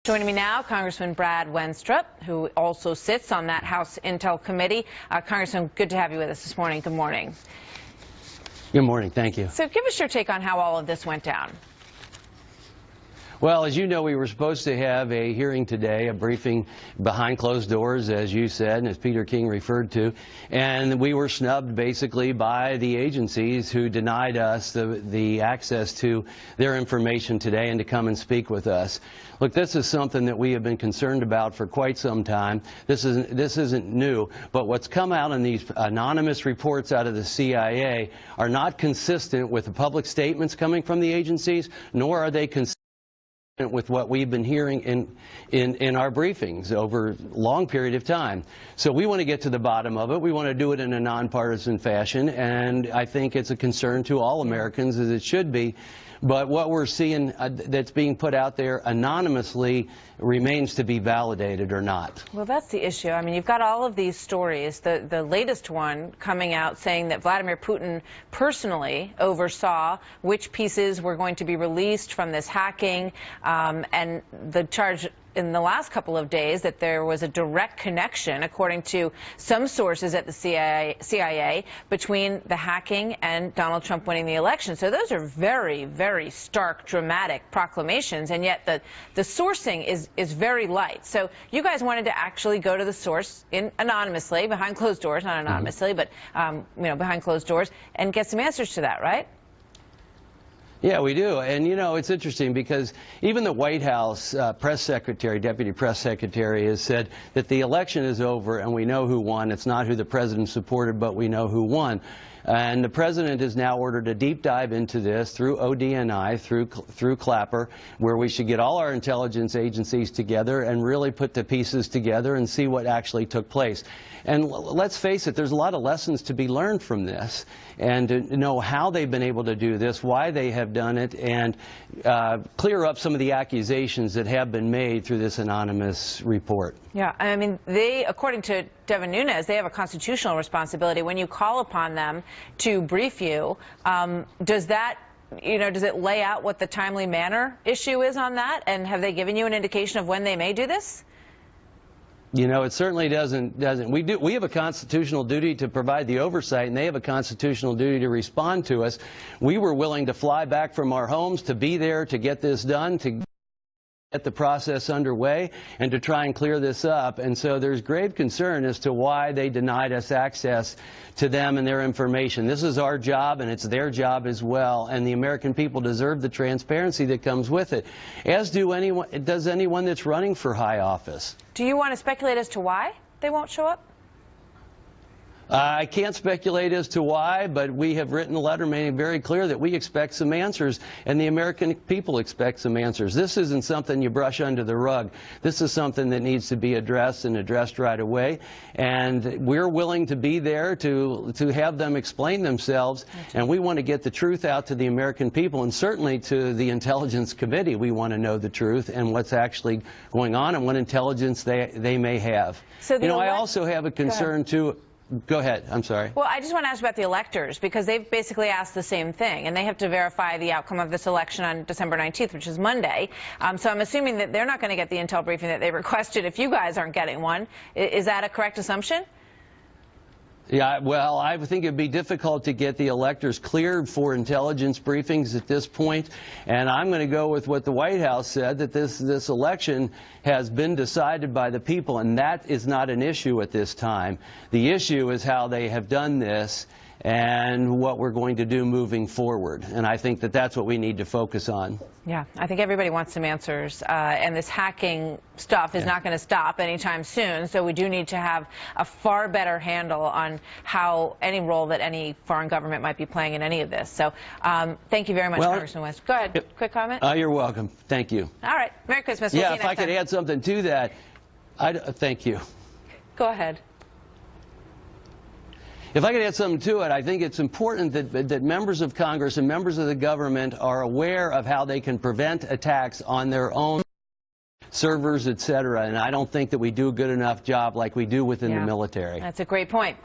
Joining me now, Congressman Brad Wenstrup, who also sits on that House Intel Committee. Congressman, good to have you with us this morning. Good morning. Good morning. Thank you. So give us your take on how all of this went down. Well, as you know, we were supposed to have a hearing today, a briefing behind closed doors, as you said, and as Peter King referred to, and we were snubbed basically by the agencies who denied us the access to their information today and to come and speak with us. Look, this is something that we have been concerned about for quite some time. This isn't new, but what's come out in these anonymous reports out of the CIA are not consistent with the public statements coming from the agencies, nor are they consistent with what we've been hearing in our briefings over a long period of time. So we want to get to the bottom of it. We want to do it in a nonpartisan fashion, and I think it's a concern to all Americans, as it should be. But what we're seeing that's being put out there anonymously remains to be validated or not. Well, that's the issue. I mean, you've got all of these stories. The latest one coming out saying that Vladimir Putin personally oversaw which pieces were going to be released from this hacking, and the charge in the last couple of days that there was a direct connection, according to some sources at the CIA, between the hacking and Donald Trump winning the election. So those are very, very stark, dramatic proclamations, and yet the sourcing is very light. So you guys wanted to actually go to the source anonymously, behind closed doors, not anonymously, but behind closed doors, and get some answers to that, right? Yeah, we do. And, you know, it's interesting because even the White House press secretary, deputy press secretary, has said that the election is over and we know who won. It's not who the president supported, but we know who won. And the president has now ordered a deep dive into this through ODNI, through Clapper, where we should get all our intelligence agencies together and really put the pieces together and see what actually took place. And let's face it, there's a lot of lessons to be learned from this, and to know how they've been able to do this, why they have done it, and clear up some of the accusations that have been made through this anonymous report. Yeah, I mean, according to Devin Nunes, they have a constitutional responsibility. When you call upon them to brief you, does it lay out what the timely manner issue is on that? And have they given you an indication of when they may do this? You know, it certainly doesn't. We have a constitutional duty to provide the oversight, and they have a constitutional duty to respond to us. We were willing to fly back from our homes to be there to get this done, to get the process underway, and to try and clear this up. And so there's grave concern as to why they denied us access to them and their information. This is our job, and it's their job as well, and the American people deserve the transparency that comes with it, as does anyone that's running for high office. Do you want to speculate as to why they won't show up? I can't speculate as to why, but we have written a letter making very clear that we expect some answers, and the American people expect some answers. This isn't something you brush under the rug. This is something that needs to be addressed, and addressed right away. And we're willing to be there to have them explain themselves, and we want to get the truth out to the American people, and certainly to the Intelligence Committee. We want to know the truth and what's actually going on and what intelligence they may have. So I also have a concern too. Go ahead. I'm sorry. Well, I just want to ask about the electors, because they've basically asked the same thing, and they have to verify the outcome of this election on December 19th, which is Monday. So I'm assuming that they're not going to get the intel briefing that they requested if you guys aren't getting one. Is that a correct assumption? Yeah, well, I think it would be difficult to get the electors cleared for intelligence briefings at this point, and I'm going to go with what the White House said, that this election has been decided by the people, and that is not an issue at this time. The issue is how they have done this and what we're going to do moving forward, and I think that that's what we need to focus on. Yeah, I think everybody wants some answers, and this hacking stuff is not going to stop anytime soon, so we do need to have a far better handle on how any role that any foreign government might be playing in any of this. So thank you very much, Congressman West. Go ahead, quick comment? You're welcome. Thank you. All right, Merry Christmas. Yeah, if I could add something to that, thank you. Go ahead. If I could add something to it, I think it's important that members of Congress and members of the government are aware of how they can prevent attacks on their own servers, etc. And I don't think that we do a good enough job like we do within the military. That's a great point.